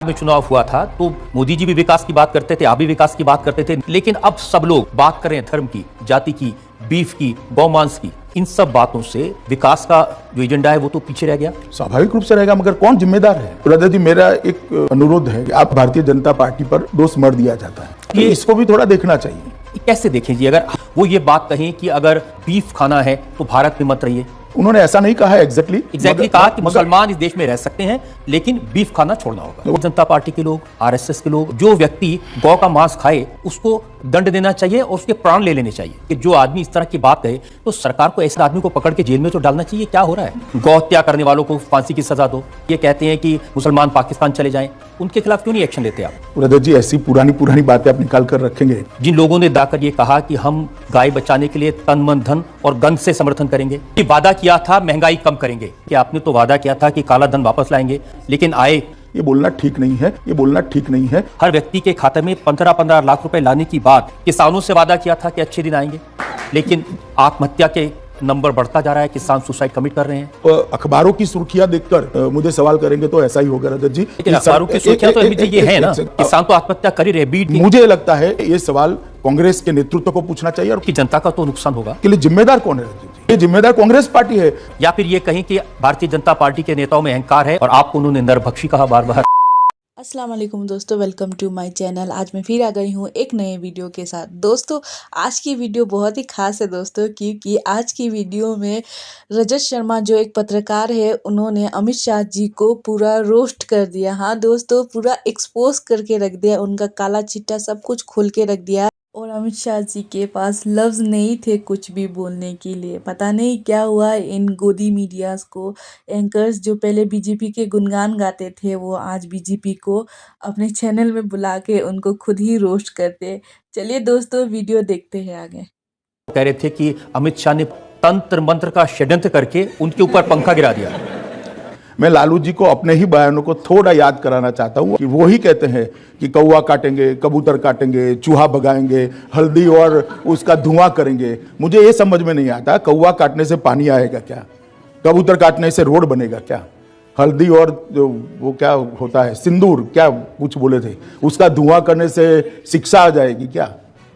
में चुनाव हुआ था तो मोदी जी भी विकास की बात करते थे, आप भी विकास की बात करते थे, लेकिन अब सब लोग बात कर रहे हैं धर्म की, जाति की, बीफ की, गौमांस की। इन सब बातों से विकास का जो एजेंडा है वो तो पीछे रह गया। स्वाभाविक रूप से रहेगा, मगर कौन जिम्मेदार है? ब्रदर जी, मेरा एक अनुरोध है कि आप भारतीय जनता पार्टी पर दोष मर दिया जाता है, ये इसको भी थोड़ा देखना चाहिए। कैसे देखें जी, अगर वो ये बात कहें कि अगर बीफ खाना है तो भारत में मत रहिए। उन्होंने ऐसा नहीं कहा है एग्जैक्टली कहा कि मुसलमान इस देश में रह सकते हैं लेकिन बीफ खाना छोड़ना होगा। जनता पार्टी के लोग, आरएसएस के लोग, जो व्यक्ति गौ का मांस खाए उसको दंड देना चाहिए और उसके प्राण ले लेने चाहिए। कि जो आदमी इस तरह की बात कहे तो सरकार को ऐसे आदमी को पकड़ के जेल में तो डालना चाहिए। क्या हो रहा है? गौ हत्या करने वालों को फांसी की सजा दो। ये कहते हैं कि मुसलमान पाकिस्तान चले जाएं, उनके खिलाफ क्यों नहीं एक्शन लेते आप? ब्रदर जी, ऐसी पुरानी बातें आप निकाल कर रखेंगे। जिन लोगों ने दाकर ये कहा कि हम गाय बचाने के लिए तन मन धन और गंध से समर्थन करेंगे, कि वादा किया था महंगाई कम करेंगे, कि आपने तो वादा किया था कि काला धन वापस लाएंगे, लेकिन आए। ये बोलना ठीक नहीं है, ये बोलना ठीक नहीं है। हर व्यक्ति के खाते में 15-15 लाख रुपए लाने की बात, किसानों से वादा किया था कि अच्छे दिन आएंगे, लेकिन आत्महत्या के नंबर बढ़ता जा रहा है, किसान सुसाइड कमिट कर रहे हैं। अखबारों की सुर्खियां देखकर मुझे सवाल करेंगे तो ऐसा ही होगा रजत जी। लेकिन अखबारों की सुर्खियां तो ये है ना, किसान तो आत्महत्या कर ही रहे। मुझे लगता है ये सवाल कांग्रेस के नेतृत्व को पूछना चाहिए, और की जनता का तो नुकसान होगा। के लिए जिम्मेदार कौन है रजत जी? ये जिम्मेदार कांग्रेस पार्टी है, या फिर ये कहीं कि भारतीय जनता पार्टी के नेताओं में अहंकार है और आपको उन्होंने नरभक्षी कहा बार बार। अस्सलाम वालेकुम दोस्तों, वेलकम टू माय चैनल। आज मैं फिर आ गई हूँ एक नए वीडियो के साथ। दोस्तों, आज की वीडियो बहुत ही खास है दोस्तों, क्योंकि आज की वीडियो में रजत शर्मा जो एक पत्रकार है, उन्होंने अमित शाह जी को पूरा रोस्ट कर दिया। हाँ दोस्तों, पूरा एक्सपोज करके रख दिया, उनका काला चिट्टा सब कुछ खोल के रख दिया। और अमित शाह जी के पास लफ्ज़ नहीं थे कुछ भी बोलने के लिए। पता नहीं क्या हुआ इन गोदी मीडियाज़ को। एंकर्स जो पहले बीजेपी के गुणगान गाते थे, वो आज बीजेपी को अपने चैनल में बुला के उनको खुद ही रोस्ट करते। चलिए दोस्तों, वीडियो देखते हैं आगे। कह रहे थे कि अमित शाह ने तंत्र मंत्र का षड्यंत्र करके उनके ऊपर पंखा गिरा दिया। मैं लालू जी को अपने ही बयानों को थोड़ा याद कराना चाहता हूँ कि वो ही कहते हैं कि कौवा काटेंगे, कबूतर काटेंगे, चूहा भगाएंगे, हल्दी और उसका धुआं करेंगे। मुझे ये समझ में नहीं आता, कौवा काटने से पानी आएगा क्या? कबूतर काटने से रोड बनेगा क्या? हल्दी और जो वो क्या होता है, सिंदूर, क्या कुछ बोले थे, उसका धुआं करने से शिक्षा आ जाएगी क्या?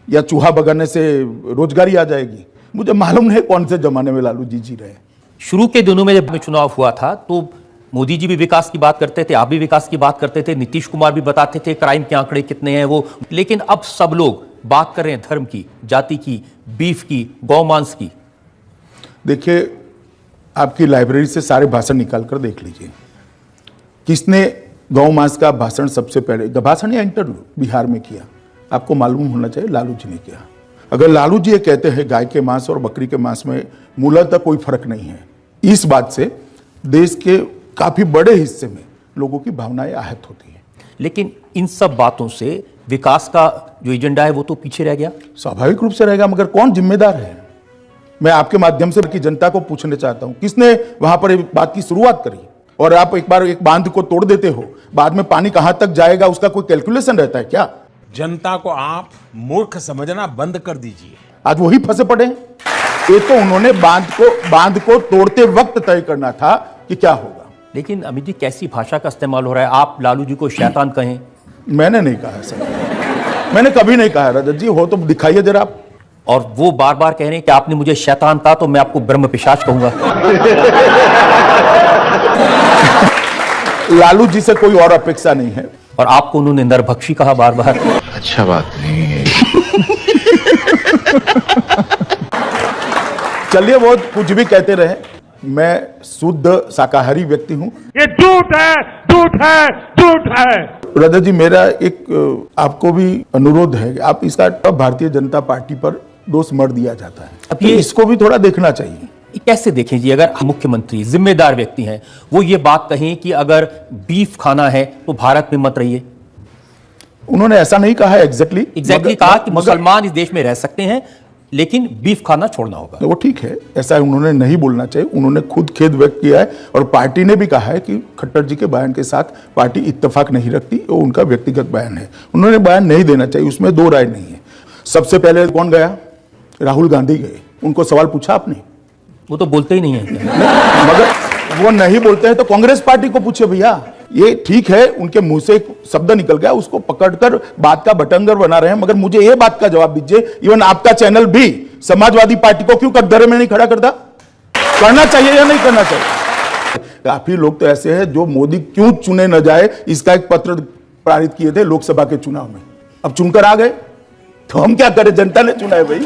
या चूहा भगाने से रोजगारी आ जाएगी? मुझे मालूम नहीं कौन से जमाने में लालू जी रहे। शुरू के दिनों में जब चुनाव हुआ था तो मोदी जी भी विकास की बात करते थे, आप भी विकास की बात करते थे, नीतीश कुमार भी बताते थे क्राइम के आंकड़े कितने हैं वो, लेकिन अब सब लोग बात कर रहे हैं धर्म की, जाति की, बीफ की, गौमांस की। देखिए, आपकी लाइब्रेरी से सारे भाषण निकाल कर देख लीजिए, किसने गौमांस का भाषण सबसे पहले, भाषण या इंटरव्यू बिहार में किया? आपको मालूम होना चाहिए, लालू जी ने किया। अगर लालू जी ये कहते हैं गाय के मांस और बकरी के मांस में मूलतः कोई फर्क नहीं है, इस बात से देश के काफी बड़े हिस्से में लोगों की भावनाएं आहत होती हैं। लेकिन इन सब बातों से विकास का जो एजेंडा है वो तो पीछे रह गया। स्वाभाविक रूप से रहेगा, मगर कौन जिम्मेदार है? मैं आपके माध्यम से की जनता को पूछना चाहता हूं, किसने वहां पर बात की शुरुआत करी? और आप एक बार एक बांध को तोड़ देते हो, बाद में पानी कहां तक जाएगा उसका कोई कैलकुलेशन रहता है क्या? जनता को आप मूर्ख समझना बंद कर दीजिए। आज वही फंसे पड़े हैं। ये तो उन्होंने बांध को तोड़ते वक्त तय करना था कि क्या होगा। लेकिन अमित जी, कैसी भाषा का इस्तेमाल हो रहा है? आप लालू जी को शैतान कहें। मैंने नहीं कहा सर, मैंने कभी नहीं कहा। रजत जी, हो तो दिखाइए जरा आप। और वो बार बार कह रहे हैं कि आपने मुझे शैतान कहा तो मैं आपको ब्रह्म पिशाच कहूंगा। लालू जी से कोई और अपेक्षा नहीं है। और आपको उन्होंने नरभक्षी कहा बार बार। अच्छा बात नहीं है। चलिए, वो कुछ भी कहते रहे, मैं शुद्ध शाकाहारी व्यक्ति हूं। ये झूठ है, झूठ है, झूठ है। रजत जी, मेरा एक आपको भी अनुरोध है कि आप इसका भारतीय जनता पार्टी पर दोष मर दिया जाता है, अब ये इसको भी थोड़ा देखना चाहिए। कैसे देखें जी, अगर मुख्यमंत्री जिम्मेदार व्यक्ति हैं, वो ये बात कहें कि अगर बीफ खाना है तो भारत में मत रहिए। उन्होंने ऐसा नहीं कहा है एग्जैक्टली कहा कि मुसलमान इस देश में रह सकते हैं लेकिन बीफ खाना छोड़ना होगा। वो ठीक है, ऐसा उन्होंने नहीं बोलना चाहिए। उन्होंने खुद खेद व्यक्त किया है और पार्टी ने भी कहा है कि खट्टर जी के बयान के साथ पार्टी इत्तेफाक नहीं रखती, वो उनका व्यक्तिगत बयान है, उन्होंने बयान नहीं देना चाहिए, उसमें दो राय नहीं है। सबसे पहले कौन गया? राहुल गांधी गए। उनको सवाल पूछा आपने? वो तो बोलते ही नहीं है। मगर वो नहीं बोलते हैं तो कांग्रेस पार्टी को पूछे भैया। ये ठीक है, उनके मुंह से एक शब्द निकल गया, उसको पकड़कर बात का बटंगर बना रहे हैं। मगर मुझे ये बात का जवाब दीजिए, इवन आपका चैनल भी समाजवादी पार्टी को क्यों कटघरे में नहीं खड़ा करता? करना चाहिए या नहीं करना चाहिए? काफी लोग तो ऐसे हैं जो मोदी क्यों चुने न जाए इसका एक पत्र पारित किए थे लोकसभा के चुनाव में, अब चुनकर आ गए, तो हम क्या करें? जनता ने चुना है भाई।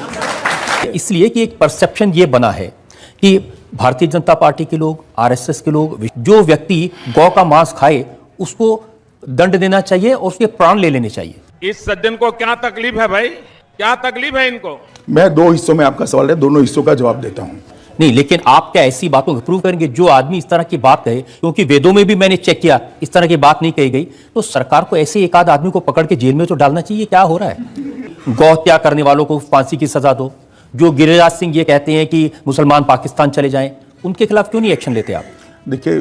इसलिए कि एक परसेप्शन ये बना है कि भारतीय जनता पार्टी के लोग, आरएसएस के लोग, जो व्यक्ति गौ का मांस खाए उसको दंड देना चाहिए और उसके प्राण ले लेने चाहिए। इस सज्जन को क्या तकलीफ है भाई? क्या तकलीफ है इनको? मैं दो हिस्सों में आपका सवाल है, दोनों हिस्सों का जवाब देता हूं। नहीं, लेकिन आप क्या ऐसी बातों को प्रूव करेंगे? जो आदमी इस तरह की बात कहे, क्योंकि वेदों में भी मैंने चेक किया इस तरह की बात नहीं कही गई, तो सरकार को ऐसे एक आध आदमी को पकड़ के जेल में तो डालना चाहिए। क्या हो रहा है? गौ हत्या करने वालों को फांसी की सजा दो। जो गिरिराज सिंह ये कहते हैं कि मुसलमान पाकिस्तान चले जाएं, उनके खिलाफ क्यों नहीं एक्शन लेते आप? देखिए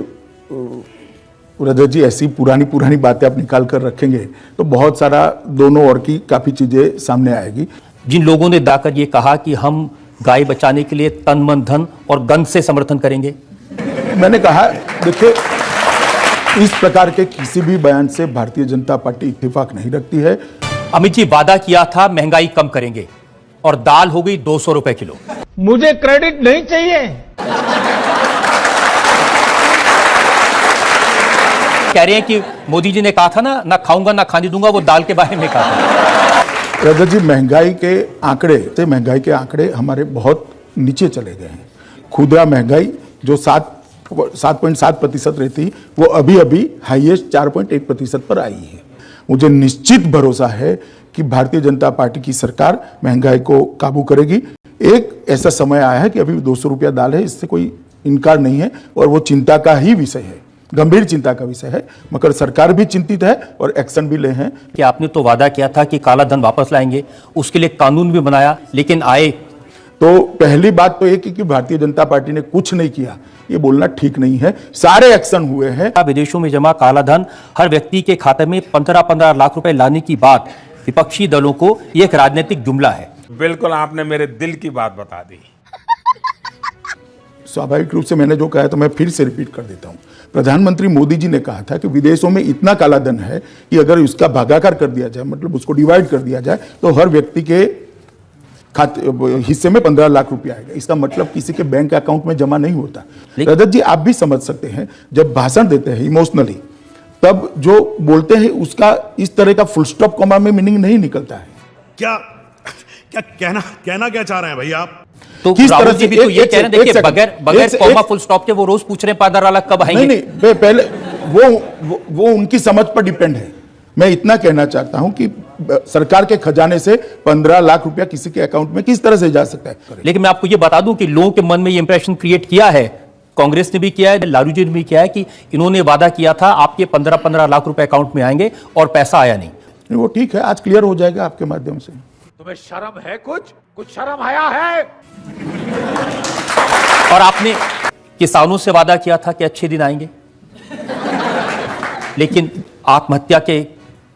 रजत जी, ऐसी पुरानी बातें आप निकाल कर रखेंगे तो बहुत सारा दोनों ओर की काफी चीजें सामने आएगी। जिन लोगों ने दाकर ये कहा कि हम गाय बचाने के लिए तन मन धन और गंध से समर्थन करेंगे, मैंने कहा देखिए, इस प्रकार के किसी भी बयान से भारतीय जनता पार्टी इत्तेफाक नहीं रखती है। अमित जी वादा किया था महंगाई कम करेंगे और दाल हो गई 200 रुपए किलो। मुझे क्रेडिट नहीं चाहिए। कह रहे हैं कि मोदी जी ने कहा था ना खाऊंगा ना खाने दूंगा, वो दाल के बारे में कहा था। रजत जी, महंगाई के आंकड़े हमारे बहुत नीचे चले गए हैं। खुदरा महंगाई जो 7.7% रहती, वो अभी हाईएस्ट 4.1% पर आई है। मुझे निश्चित भरोसा है कि भारतीय जनता पार्टी की सरकार महंगाई को काबू करेगी। एक ऐसा समय आया है कि अभी 200 रुपया दाल है, इससे कोई इनकार नहीं है, और वो चिंता का ही विषय है, गंभीर चिंता का विषय है। मगर सरकार भी चिंतित है और एक्शन भी ले हैं। कि आपने तो वादा किया था कि काला धन वापस लाएंगे, उसके लिए कानून भी बनाया, लेकिन आए तो पहली बात तो एक कि भारतीय जनता पार्टी ने कुछ नहीं किया, ये बोलना ठीक नहीं है। सारे एक्शन हुए हैं। विदेशों में जमा काला धन हर व्यक्ति के खाते में 15-15 लाख रुपए लाने की बात विपक्षी दलों को ये एक राजनीतिक जुमला है। बिल्कुल आपने मेरे दिल की बात बता दी। स्वाभाविक रूप से मैंने जो कहा है तो मैं फिर से रिपीट कर देता हूं। प्रधानमंत्री मोदी जी ने कहा था कि विदेशों में इतना काला धन है कि अगर उसका भागाकार कर दिया जाए, मतलब उसको डिवाइड कर दिया जाए, तो हर व्यक्ति के हिस्से में 15 लाख रुपया आएगा। इसका मतलब किसी के बैंक अकाउंट में जमा नहीं होता। रजत जी, आप भी समझ सकते हैं, जब भाषण देते हैं इमोशनली, तब जो बोलते हैं उसका इस तरह का फुल स्टॉप कॉमा में मीनिंग नहीं निकलता है। क्या कहना क्या चाह रहे हैं भाई आप? तो किस राहुल तरह जी से भी तो ये कह रहे हैं, देखिए बगैर कॉमा फुल स्टॉप के वो रोज पूछ रहे हैं 15 लाख कब आएंगे। नहीं, पहले वो उनकी समझ पर डिपेंड है। मैं इतना कहना चाहता हूं कि सरकार के खजाने से 15 लाख रुपया किसी के अकाउंट में किस तरह से जा सकता है। लेकिन मैं आपको ये बता दूं कि लोगों के मन में ये इंप्रेशन क्रिएट किया है, कांग्रेस ने भी किया है, लालू जी ने भी किया है, कि इन्होंने वादा किया था आपके 15-15 लाख रुपए अकाउंट में आएंगे और पैसा आया नहीं। वो ठीक है, आज क्लियर हो जाएगा आपके माध्यम से। तुम्हें शर्म है? कुछ शर्म आया है? और आपने किसानों से वादा किया था कि अच्छे दिन आएंगे, लेकिन आत्महत्या के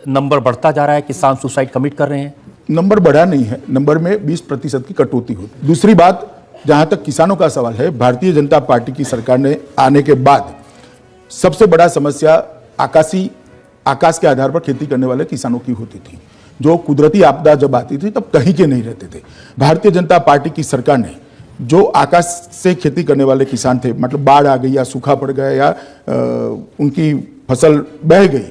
नंबर बढ़ता जा रहा है, किसान सुसाइड कमिट कर रहे हैं। नंबर बढ़ा नहीं है, नंबर में 20% की कटौती होती। दूसरी बात, जहां तक किसानों का सवाल है, भारतीय जनता पार्टी की सरकार ने आने के बाद सबसे बड़ा समस्या आकाश के आधार पर खेती करने वाले किसानों की होती थी। जो कुदरती आपदा जब आती थी तब कहीं के नहीं रहते थे। भारतीय जनता पार्टी की सरकार ने जो आकाश से खेती करने वाले किसान थे, मतलब बाढ़ आ गई या सूखा पड़ गया या उनकी फसल बह गई,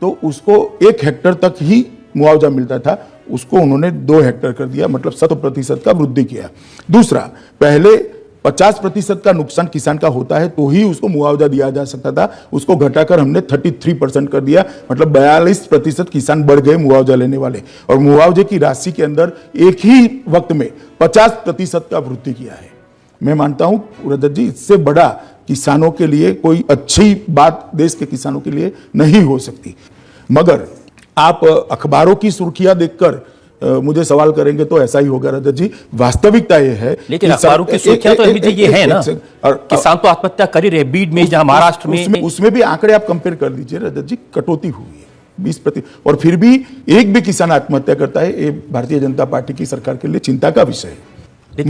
तो उसको 1 हेक्टेयर तक ही मुआवजा मिलता था, उसको उन्होंने 2 हेक्टेयर कर दिया, मतलब 100% का वृद्धि किया। दूसरा, पहले 50% का नुकसान किसान का होता है तो ही उसको मुआवजा दिया जा सकता था, उसको घटाकर हमने 33% कर दिया, मतलब 42% किसान बढ़ गए मुआवजा लेने वाले। और मुआवजे की राशि के अंदर एक ही वक्त में 50% का वृद्धि किया है। मैं मानता हूं रजत जी, इससे बड़ा किसानों के लिए कोई अच्छी बात देश के किसानों के लिए नहीं हो सकती। मगर आप अखबारों की सुर्खियां देखकर मुझे सवाल करेंगे तो ऐसा ही होगा रजत जी। वास्तविकता ये है, लेकिन अखबारों की सुर्खियां तो अभी ये है ना, और किसान तो आत्महत्या कर ही रहे, बीड में, जहां महाराष्ट्र में, उसमें भी आंकड़े आप कंपेयर कर लीजिए रजत जी, कटौती हुई है 20%, और फिर भी एक भी किसान आत्महत्या करता है। ये भारतीय जनता पार्टी की सरकार के लिए चिंता का विषय है।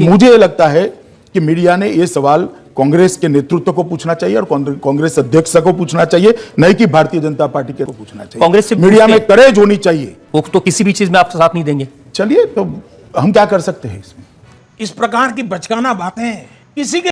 मुझे लगता है कि मीडिया ने ये सवाल कांग्रेस के नेतृत्व को पूछना चाहिए और कांग्रेस अध्यक्ष को पूछना चाहिए, नहीं कि भारतीय जनता पार्टी के को पूछना चाहिए। कांग्रेस से मीडिया में करेज होनी चाहिए। वो तो किसी भी चीज में आपका साथ नहीं देंगे। चलिए, तो हम क्या कर सकते हैं इसमें? इस प्रकार की बचकाना बातें किसी के